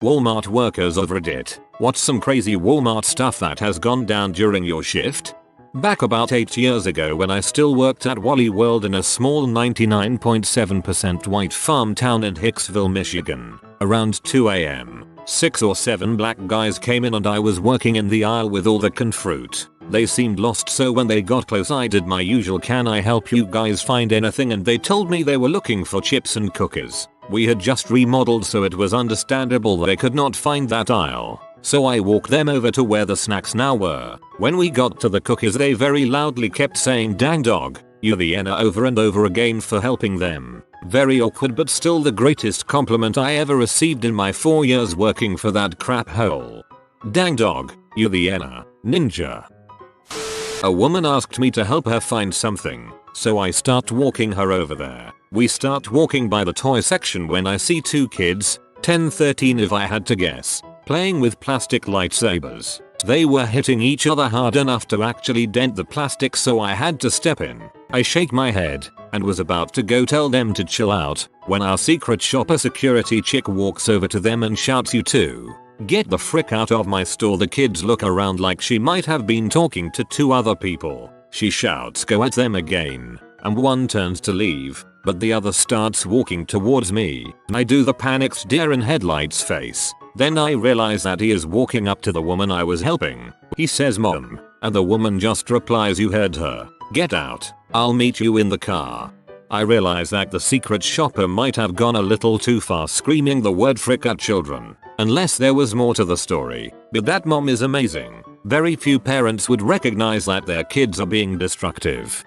Walmart workers of Reddit, what's some crazy Walmart stuff that has gone down during your shift? Back about 8 years ago when I still worked at Wally World in a small 99.7% white farm town in Hicksville, Michigan, around 2 AM, 6 or 7 black guys came in and I was working in the aisle with all the canned fruit. They seemed lost, so when they got close I did my usual "can I help you guys find anything?" and they told me they were looking for chips and cookies. We had just remodeled, so it was understandable they could not find that aisle. So I walked them over to where the snacks now were. When we got to the cookies they very loudly kept saying "dang dog, you the N" over and over again for helping them. Very awkward, but still the greatest compliment I ever received in my 4 years working for that crap hole. Dang dog, you the N, ninja. A woman asked me to help her find something, so I start walking her over there. We start walking by the toy section when I see 2 kids, 10-13 if I had to guess, playing with plastic lightsabers. They were hitting each other hard enough to actually dent the plastic, so I had to step in. I shake my head and was about to go tell them to chill out when our secret shopper security chick walks over to them and shouts, "You two, get the frick out of my store." The kids look around like she might have been talking to 2 other people. She shouts, "Go at them again," and one turns to leave, but the other starts walking towards me. I do the panicked deer in headlights face. Then I realize that he is walking up to the woman I was helping. He says "Mom," and the woman just replies, "You heard her. Get out. I'll meet you in the car." I realize that the secret shopper might have gone a little too far screaming the word frick at children, unless there was more to the story. But that mom is amazing. Very few parents would recognize that their kids are being destructive.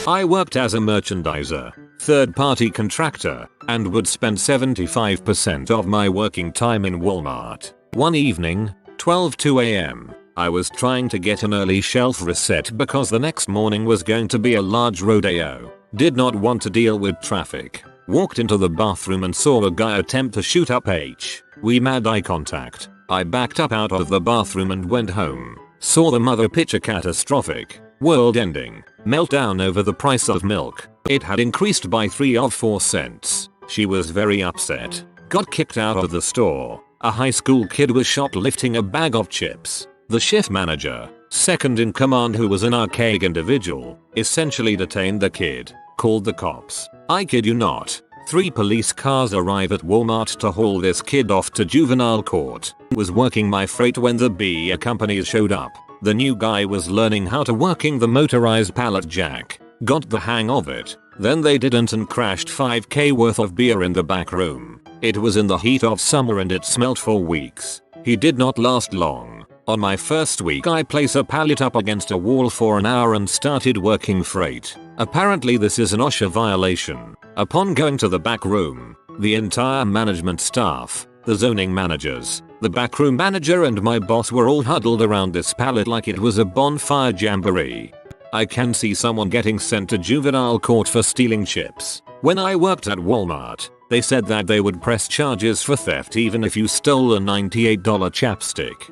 I worked as a merchandiser, third-party contractor, and would spend 75% of my working time in Walmart. One evening, 12:02 AM, I was trying to get an early shelf reset because the next morning was going to be a large rodeo. Did not want to deal with traffic. Walked into the bathroom and saw a guy attempt to shoot up H. We made eye contact. I backed up out of the bathroom and went home. Saw the mother picture catastrophic, world-ending, meltdown over the price of milk. It had increased by 3 or 4 cents. She was very upset. Got kicked out of the store. A high school kid was shoplifting a bag of chips. The shift manager, second in command, who was an archaic individual, essentially detained the kid, called the cops. I kid you not. 3 police cars arrive at Walmart to haul this kid off to juvenile court. Was working my freight when the beer companies showed up. The new guy was learning how to working the motorized pallet jack. Got the hang of it. Then they didn't and crashed $5K worth of beer in the back room. It was in the heat of summer and it smelled for weeks. He did not last long. On my first week I placed a pallet up against a wall for an hour and started working freight. Apparently this is an OSHA violation. Upon going to the back room, the entire management staff, the zoning managers, the backroom manager and my boss were all huddled around this pallet like it was a bonfire jamboree. I can see someone getting sent to juvenile court for stealing chips. When I worked at Walmart, they said that they would press charges for theft even if you stole a $98 chapstick.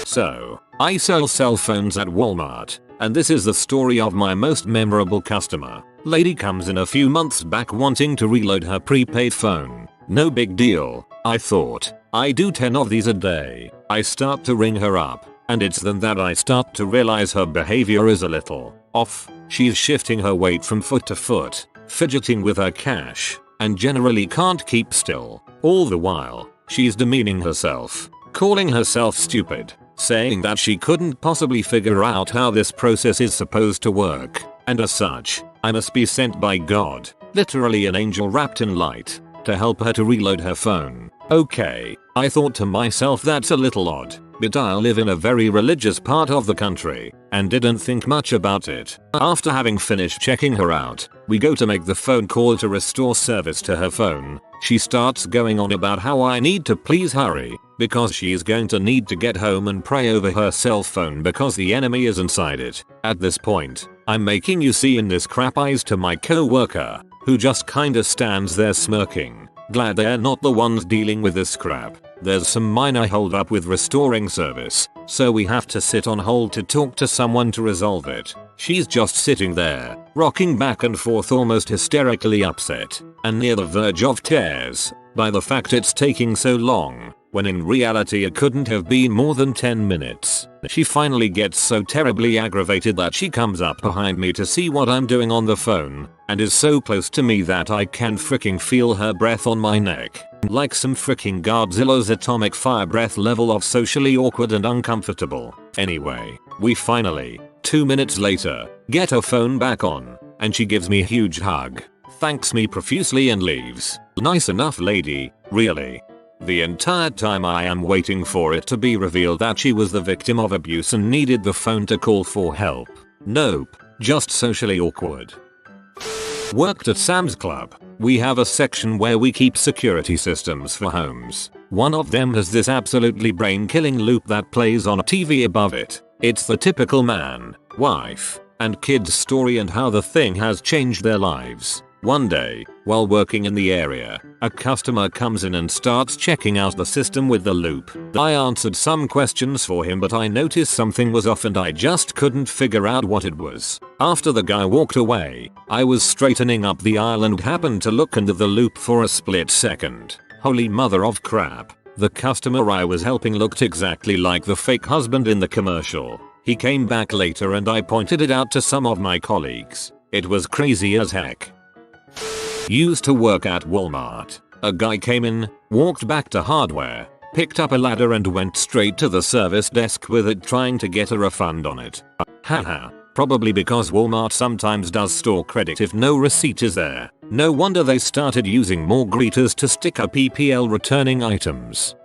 So, I sell cell phones at Walmart, and this is the story of my most memorable customer. Lady comes in a few months back wanting to reload her prepaid phone. No big deal, I thought. I do 10 of these a day. I start to ring her up, and it's then that I start to realize her behavior is a little off. She's shifting her weight from foot to foot, fidgeting with her cash, and generally can't keep still. All the while, she's demeaning herself, calling herself stupid, saying that she couldn't possibly figure out how this process is supposed to work, and as such, I must be sent by God, literally an angel wrapped in light, to help her to reload her phone. Okay, I thought to myself that's a little odd, but I live in a very religious part of the country, and didn't think much about it. After having finished checking her out, we go to make the phone call to restore service to her phone. She starts going on about how I need to please hurry, because she is going to need to get home and pray over her cell phone because the enemy is inside it. At this point, I'm making you see in this crap eyes to my co-worker, who just kinda stands there smirking. Glad they're not the ones dealing with this crap. There's some minor hold up with restoring service, so we have to sit on hold to talk to someone to resolve it. She's just sitting there, rocking back and forth almost hysterically upset, and near the verge of tears, by the fact it's taking so long, when in reality it couldn't have been more than 10 minutes. She finally gets so terribly aggravated that she comes up behind me to see what I'm doing on the phone, and is so close to me that I can freaking feel her breath on my neck. Like some freaking Godzilla's atomic fire breath level of socially awkward and uncomfortable. Anyway, we finally, 2 minutes later, get her phone back on, and she gives me a huge hug, thanks me profusely and leaves. Nice enough lady, really. The entire time I am waiting for it to be revealed that she was the victim of abuse and needed the phone to call for help. Nope, just socially awkward. Worked at Sam's Club. We have a section where we keep security systems for homes. One of them has this absolutely brain-killing loop that plays on a TV above it. It's the typical man, wife, and kid's story and how the thing has changed their lives. One day, while working in the area, a customer comes in and starts checking out the system with the loop. I answered some questions for him, but I noticed something was off and I just couldn't figure out what it was. After the guy walked away, I was straightening up the aisle and happened to look into the loop for a split second. Holy mother of crap. The customer I was helping looked exactly like the fake husband in the commercial. He came back later and I pointed it out to some of my colleagues. It was crazy as heck. Used to work at Walmart. A guy came in, walked back to hardware, picked up a ladder and went straight to the service desk with it, trying to get a refund on it. Haha. Probably because Walmart sometimes does store credit if no receipt is there. No wonder they started using more greeters to stick up PPL returning items.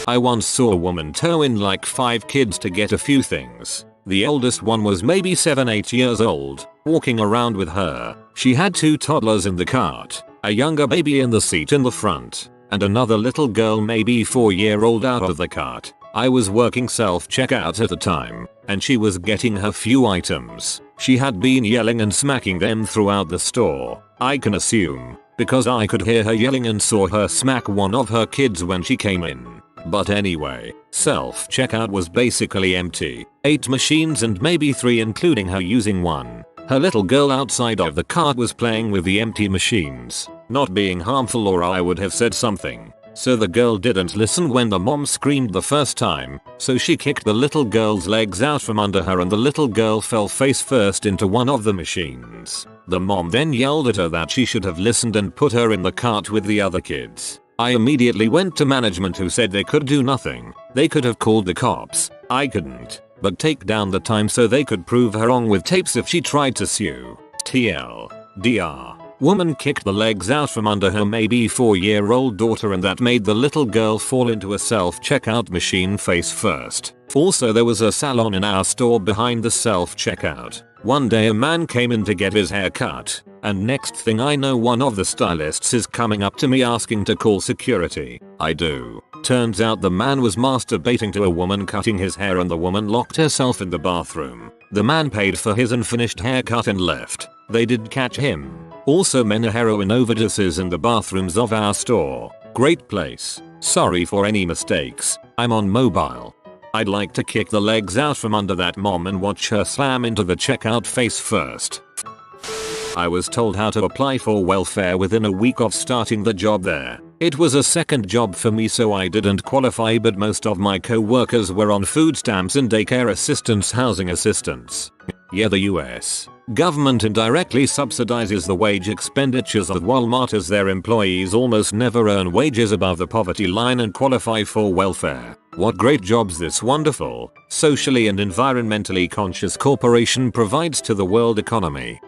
I once saw a woman tow in like 5 kids to get a few things. The oldest one was maybe 7-8 years old, walking around with her. She had 2 toddlers in the cart, a younger baby in the seat in the front, and another little girl maybe 4-year-old out of the cart. I was working self-checkout at the time, and she was getting her few items. She had been yelling and smacking them throughout the store. I can assume, because I could hear her yelling and saw her smack one of her kids when she came in. But anyway, self-checkout was basically empty. 8 machines and maybe 3 including her using one. Her little girl outside of the cart was playing with the empty machines, not being harmful, or I would have said something. So the girl didn't listen when the mom screamed the first time, so she kicked the little girl's legs out from under her and the little girl fell face first into one of the machines. The mom then yelled at her that she should have listened and put her in the cart with the other kids. I immediately went to management, who said they could do nothing. They could have called the cops. I couldn't, but take down the time so they could prove her wrong with tapes if she tried to sue. TLDR. Woman kicked the legs out from under her maybe 4-year-old daughter, and that made the little girl fall into a self-checkout machine face first. Also, there was a salon in our store behind the self-checkout. One day a man came in to get his hair cut, and next thing I know one of the stylists is coming up to me asking to call security. I do. Turns out the man was masturbating to a woman cutting his hair and the woman locked herself in the bathroom. The man paid for his unfinished haircut and left. They did catch him. Also, many heroin overdoses in the bathrooms of our store. Great place. Sorry for any mistakes. I'm on mobile. I'd like to kick the legs out from under that mom and watch her slam into the checkout face first. I was told how to apply for welfare within a week of starting the job there. It was a second job for me, so I didn't qualify, but most of my co-workers were on food stamps and daycare assistance, housing assistance. Yeah, the US government indirectly subsidizes the wage expenditures of Walmart, as their employees almost never earn wages above the poverty line and qualify for welfare. What great jobs this wonderful, socially and environmentally conscious corporation provides to the world economy.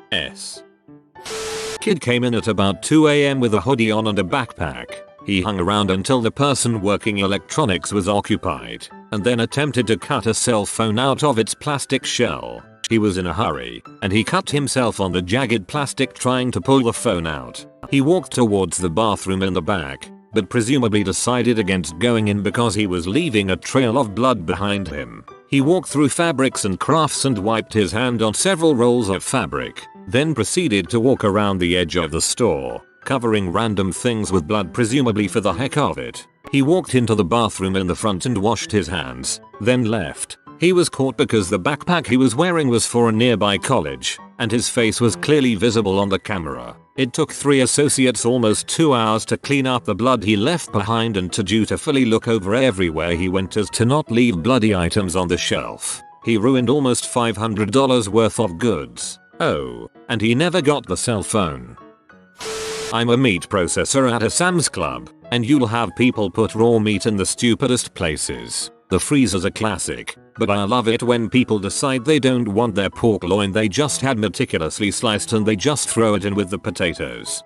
Kid came in at about 2 AM with a hoodie on and a backpack. He hung around until the person working electronics was occupied, and then attempted to cut a cell phone out of its plastic shell. He was in a hurry, and he cut himself on the jagged plastic trying to pull the phone out. He walked towards the bathroom in the back, but presumably decided against going in because he was leaving a trail of blood behind him. He walked through fabrics and crafts and wiped his hand on several rolls of fabric, then proceeded to walk around the edge of the store. covering random things with blood, presumably for the heck of it. He walked into the bathroom in the front and washed his hands, then left. He was caught because the backpack he was wearing was for a nearby college, and his face was clearly visible on the camera. It took 3 associates almost 2 hours to clean up the blood he left behind and to dutifully look over everywhere he went as to not leave bloody items on the shelf. He ruined almost $500 worth of goods. Oh, and he never got the cell phone. I'm a meat processor at a Sam's Club, and you'll have people put raw meat in the stupidest places. The freezer's a classic, but I love it when people decide they don't want their pork loin they just had meticulously sliced and they just throw it in with the potatoes.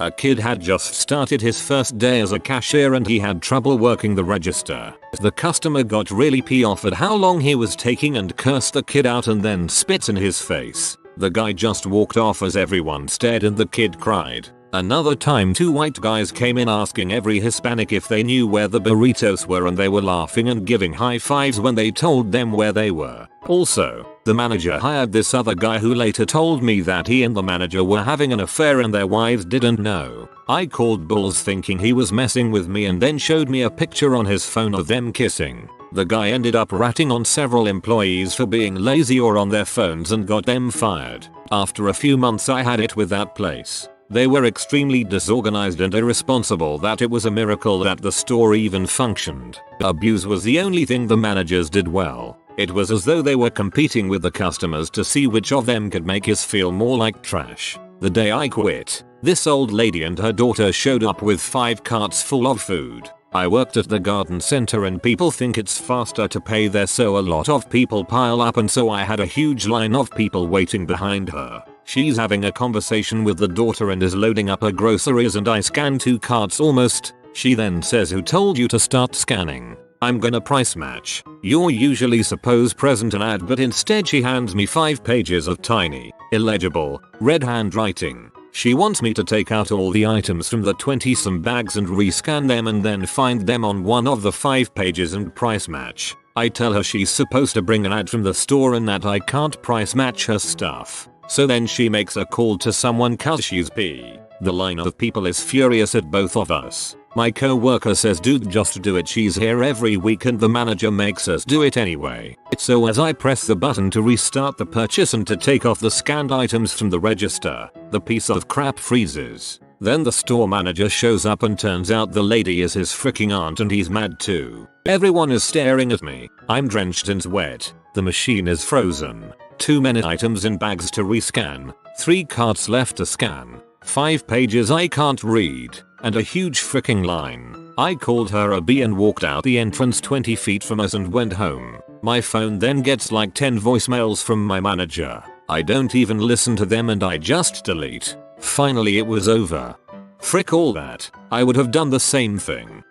A kid had just started his first day as a cashier and he had trouble working the register. The customer got really pissed off at how long he was taking and cursed the kid out and then spit in his face. The guy just walked off as everyone stared and the kid cried. Another time 2 white guys came in asking every Hispanic if they knew where the burritos were and they were laughing and giving high fives when they told them where they were. Also, the manager hired this other guy who later told me that he and the manager were having an affair and their wives didn't know. I called bulls thinking he was messing with me and then showed me a picture on his phone of them kissing. The guy ended up ratting on several employees for being lazy or on their phones and got them fired. After a few months I had it with that place. They were extremely disorganized and irresponsible that it was a miracle that the store even functioned. Abuse was the only thing the managers did well. It was as though they were competing with the customers to see which of them could make us feel more like trash. The day I quit, this old lady and her daughter showed up with 5 carts full of food. I worked at the garden center and people think it's faster to pay there, so a lot of people pile up and so I had a huge line of people waiting behind her. She's having a conversation with the daughter and is loading up her groceries and I scan 2 carts almost. She then says, "Who told you to start scanning? I'm gonna price match. You're usually supposed present an ad," but instead she hands me 5 pages of tiny, illegible, red handwriting. She wants me to take out all the items from the 20-some bags and rescan them and then find them on one of the 5 pages and price match. I tell her she's supposed to bring an ad from the store and that I can't price match her stuff. So then she makes a call to someone cause she's pissed. The line of people is furious at both of us. My co-worker says, "Dude, just do it, she's here every week," and the manager makes us do it anyway. So as I press the button to restart the purchase and to take off the scanned items from the register, the piece of crap freezes. Then the store manager shows up and turns out the lady is his freaking aunt and he's mad too. Everyone is staring at me. I'm drenched in sweat. The machine is frozen. Too many items in bags to rescan. 3 carts left to scan. 5 pages I can't read. And a huge freaking line. I called her a B and walked out the entrance 20 feet from us and went home. My phone then gets like 10 voicemails from my manager. I don't even listen to them and I just delete. Finally it was over. Frick all that. I would have done the same thing.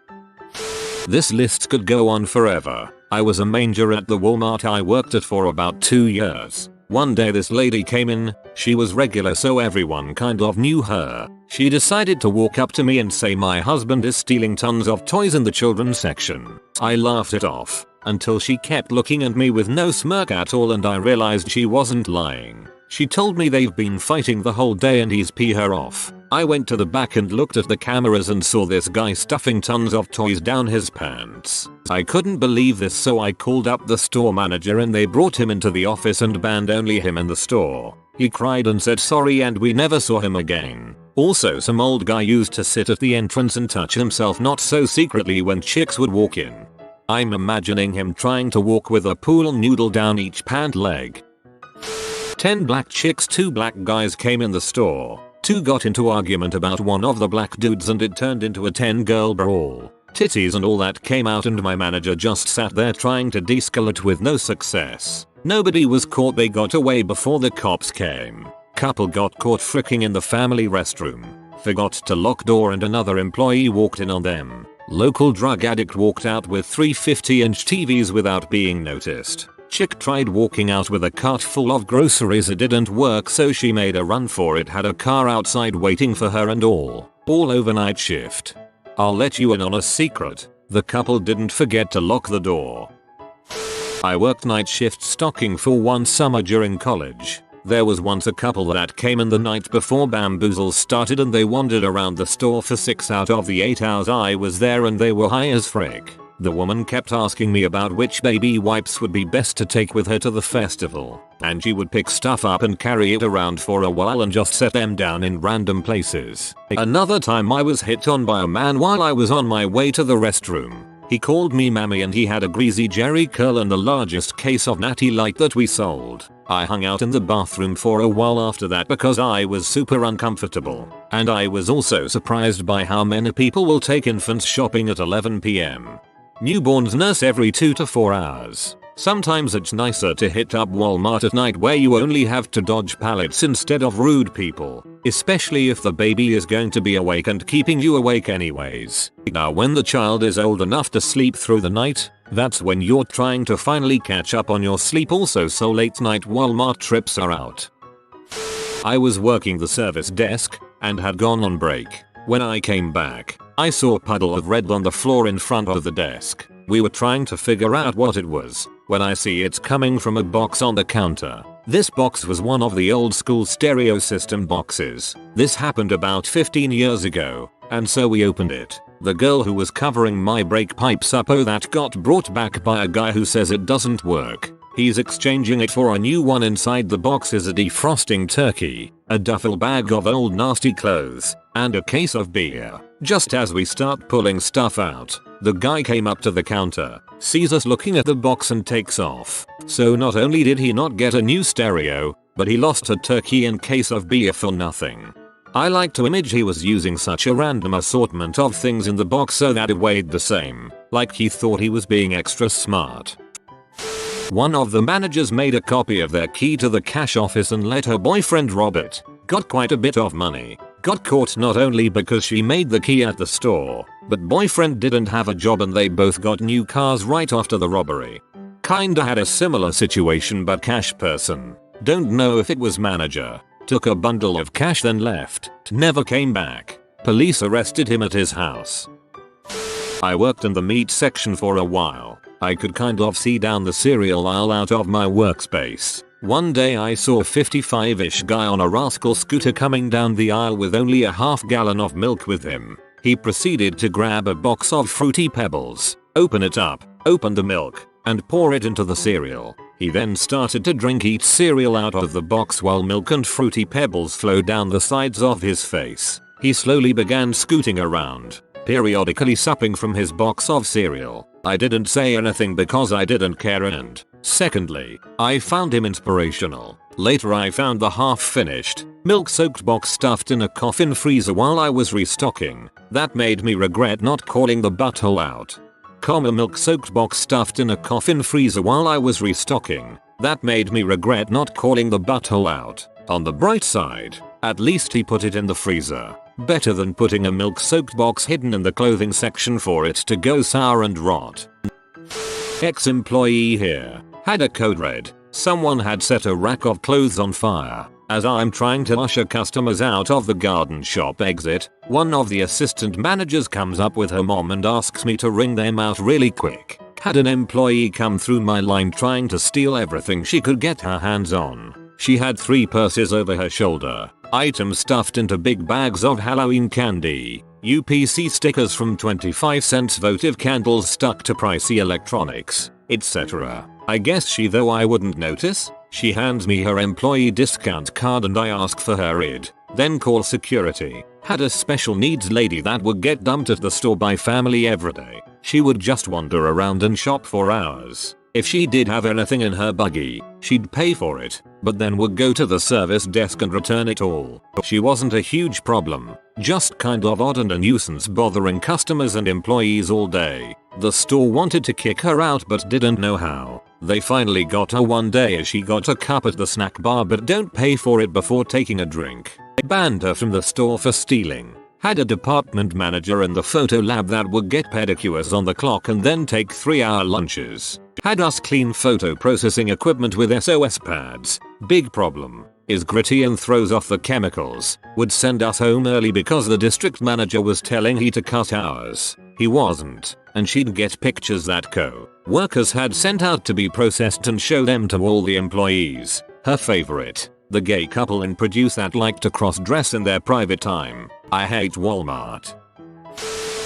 This list could go on forever. I was a manager at the Walmart I worked at for about 2 years. One day this lady came in. She was regular so everyone kind of knew her. She decided to walk up to me and say, "My husband is stealing tons of toys in the children's section." I laughed it off until she kept looking at me with no smirk at all and I realized she wasn't lying. She told me they've been fighting the whole day and he's pissed her off. I went to the back and looked at the cameras and saw this guy stuffing tons of toys down his pants. I couldn't believe this, so I called up the store manager and they brought him into the office and banned only him in the store. He cried and said sorry and we never saw him again. Also, some old guy used to sit at the entrance and touch himself not so secretly when chicks would walk in. I'm imagining him trying to walk with a pool noodle down each pant leg. 10 black chicks, 2 black guys came in the store. 2 got into argument about one of the black dudes and it turned into a 10-girl brawl. Titties and all that came out and my manager just sat there trying to de-escalate with no success. Nobody was caught, they got away before the cops came. Couple got caught fricking in the family restroom. Forgot to lock door and another employee walked in on them. Local drug addict walked out with 3 50-inch TVs without being noticed. Chick tried walking out with a cart full of groceries, it didn't work so she made a run for it, had a car outside waiting for her and all overnight shift. I'll let you in on a secret, the couple didn't forget to lock the door. I worked night shift stocking for one summer during college. There was once a couple that came in the night before bamboozles started and they wandered around the store for 6 out of the 8 hours I was there and they were high as frick. The woman kept asking me about which baby wipes would be best to take with her to the festival, and she would pick stuff up and carry it around for a while and just set them down in random places. Another time I was hit on by a man while I was on my way to the restroom. He called me mammy and he had a greasy jerry curl and the largest case of Natty Light that we sold. I hung out in the bathroom for a while after that because I was super uncomfortable, and I was also surprised by how many people will take infants shopping at 11 PM. Newborns nurse every 2 to 4 hours. Sometimes it's nicer to hit up Walmart at night where you only have to dodge pallets instead of rude people, especially if the baby is going to be awake and keeping you awake anyways. Now when the child is old enough to sleep through the night, that's when you're trying to finally catch up on your sleep also, so late night Walmart trips are out. I was working the service desk and had gone on break. When I came back, I saw a puddle of red on the floor in front of the desk. We were trying to figure out what it was when I see it's coming from a box on the counter. This box was one of the old school stereo system boxes. This happened about 15 years ago, and so we opened it. The girl who was covering my brake pipes up, oh, that got brought back by a guy who says it doesn't work. He's exchanging it for a new one. Inside the box is a defrosting turkey, a duffel bag of old nasty clothes, and a case of beer. Just as we start pulling stuff out, the guy came up to the counter, sees us looking at the box and takes off. So not only did he not get a new stereo, but he lost a turkey and case of beer for nothing. I like to imagine he was using such a random assortment of things in the box so that it weighed the same, like he thought he was being extra smart. One of the managers made a copy of their key to the cash office and let her boyfriend rob it. Got quite a bit of money. Got caught not only because she made the key at the store, but boyfriend didn't have a job and they both got new cars right after the robbery. Kinda had a similar situation but cash person. Don't know if it was manager. Took a bundle of cash then left. Never came back. Police arrested him at his house. I worked in the meat section for a while. I could kind of see down the cereal aisle out of my workspace. One day I saw a 55-ish guy on a rascal scooter coming down the aisle with only a half gallon of milk with him. He proceeded to grab a box of Fruity Pebbles, open it up, open the milk, and pour it into the cereal. He then started to drink each cereal out of the box while milk and Fruity Pebbles flowed down the sides of his face. He slowly began scooting around, periodically supping from his box of cereal. I didn't say anything because I didn't care, and secondly, I found him inspirational. Later I found the half-finished, milk-soaked box stuffed in a coffin freezer while I was restocking. That made me regret not calling the butthole out. A milk-soaked box stuffed in a coffin freezer while I was restocking. That made me regret not calling the butthole out. On the bright side, at least he put it in the freezer. Better than putting a milk-soaked box hidden in the clothing section for it to go sour and rot. Ex-employee here. Had a code red. Someone had set a rack of clothes on fire. As I'm trying to usher customers out of the garden shop exit, one of the assistant managers comes up with her mom and asks me to ring them out really quick. Had an employee come through my line trying to steal everything she could get her hands on. She had 3 purses over her shoulder, items stuffed into big bags of Halloween candy, UPC stickers from 25 cents votive candles stuck to pricey electronics, etc. I guess though I wouldn't notice. She hands me her employee discount card and I ask for her ID, then call security. Had a special needs lady that would get dumped at the store by family every day. She would just wander around and shop for hours. If she did have anything in her buggy, she'd pay for it, but then would go to the service desk and return it all. She wasn't a huge problem, just kind of odd and a nuisance bothering customers and employees all day. The store wanted to kick her out but didn't know how. They finally got her one day as she got a cup at the snack bar but don't pay for it before taking a drink. Banned her from the store for stealing. Had a department manager in the photo lab that would get pedicures on the clock and then take 3-hour lunches. Had us clean photo processing equipment with SOS pads. Big problem. Is gritty and throws off the chemicals. Would send us home early because the district manager was telling he to cut hours. He wasn't, and she'd get pictures that co-workers had sent out to be processed and show them to all the employees. Her favorite. The gay couple in Produce that like to cross-dress in their private time. I hate Walmart.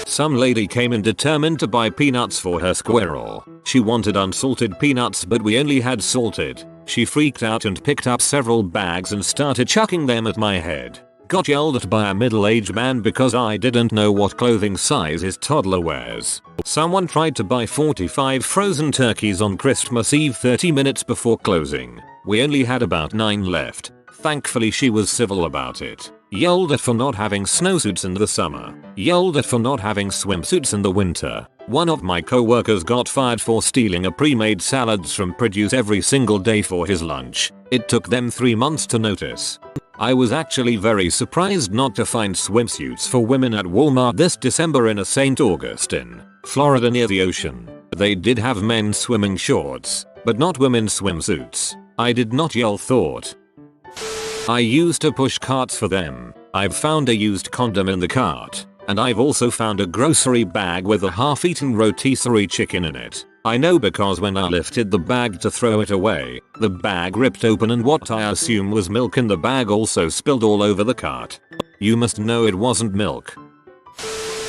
Some lady came in determined to buy peanuts for her squirrel. She wanted unsalted peanuts but we only had salted. She freaked out and picked up several bags and started chucking them at my head. Got yelled at by a middle-aged man because I didn't know what clothing size his toddler wears. Someone tried to buy 45 frozen turkeys on Christmas Eve 30 minutes before closing. We only had about 9 left. Thankfully she was civil about it. Yelled at for not having snowsuits in the summer. Yelled at for not having swimsuits in the winter. One of my co-workers got fired for stealing a pre-made salads from Produce every single day for his lunch. It took them 3 months to notice. I was actually very surprised not to find swimsuits for women at Walmart this December in a St. Augustine, Florida near the ocean. They did have men's swimming shorts, but not women's swimsuits. I did not yell thought. I used to push carts for them. I've found a used condom in the cart, and I've also found a grocery bag with a half-eaten rotisserie chicken in it. I know because when I lifted the bag to throw it away, the bag ripped open and what I assume was milk in the bag also spilled all over the cart. You must know it wasn't milk.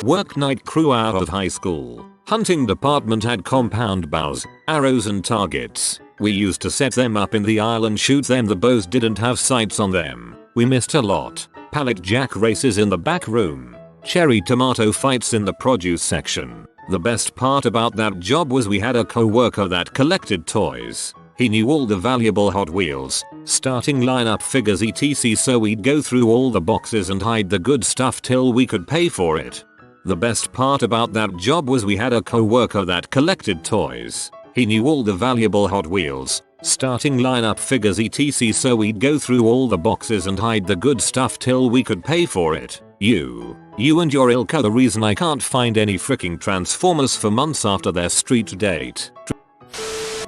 Work night crew out of high school. Hunting department had compound bows, arrows and targets. We used to set them up in the aisle and shoot them. The bows didn't have sights on them. We missed a lot. Pallet jack races in the back room. Cherry tomato fights in the produce section. The best part about that job was we had a co-worker that collected toys. He knew all the valuable Hot Wheels, starting lineup figures etc, so we'd go through all the boxes and hide the good stuff till we could pay for it. The best part about that job was we had a co-worker that collected toys. He knew all the valuable Hot Wheels, starting lineup figures etc, so we'd go through all the boxes and hide the good stuff till we could pay for it. You and your ilk are the reason I can't find any freaking Transformers for months after their street date.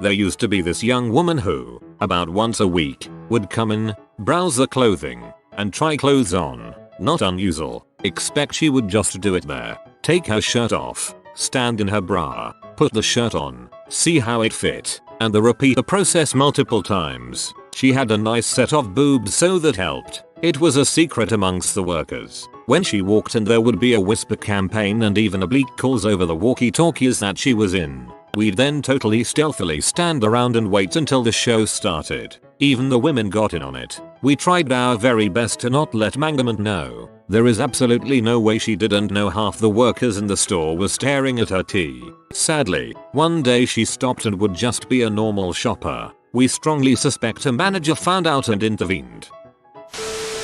There used to be this young woman who, about once a week, would come in, browse the clothing, and try clothes on. Not unusual. Expect she would just do it there. Take her shirt off, stand in her bra, put the shirt on, see how it fit, and the repeat the process multiple times. She had a nice set of boobs so that helped. It was a secret amongst the workers. When she walked in there would be a whisper campaign and even oblique calls over the walkie-talkies that she was in. We'd then totally stealthily stand around and wait until the show started. Even the women got in on it. We tried our very best to not let management know. There is absolutely no way she didn't know half the workers in the store were staring at her tea. Sadly, one day she stopped and would just be a normal shopper. We strongly suspect a manager found out and intervened.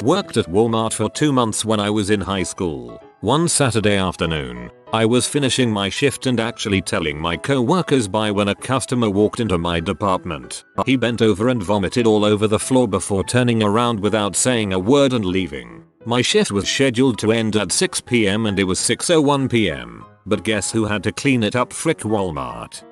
Worked at Walmart for 2 months when I was in high school. One Saturday afternoon, I was finishing my shift and actually telling my co-workers bye when a customer walked into my department. He bent over and vomited all over the floor before turning around without saying a word and leaving. My shift was scheduled to end at 6 PM and it was 6:01 PM. But guess who had to clean it up? Frick Walmart.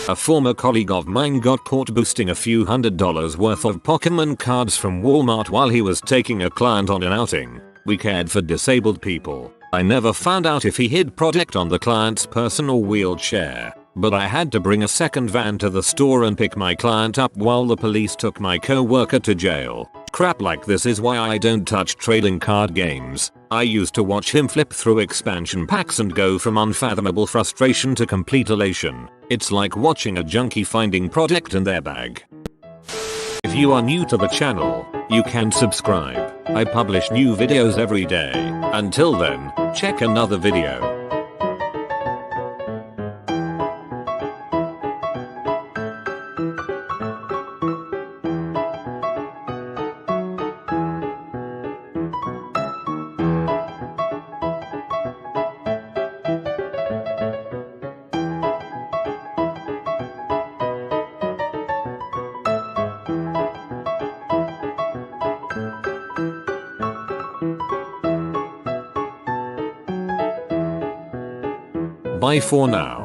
A former colleague of mine got caught boosting a few $100s worth of Pokemon cards from Walmart while he was taking a client on an outing. We cared for disabled people. I never found out if he hid product on the client's person or wheelchair, but I had to bring a second van to the store and pick my client up while the police took my co-worker to jail. Crap like this is why I don't touch trading card games. I used to watch him flip through expansion packs and go from unfathomable frustration to complete elation. It's like watching a junkie finding product in their bag. If you are new to the channel, you can subscribe. I publish new videos every day. Until then, check another video. Bye for now.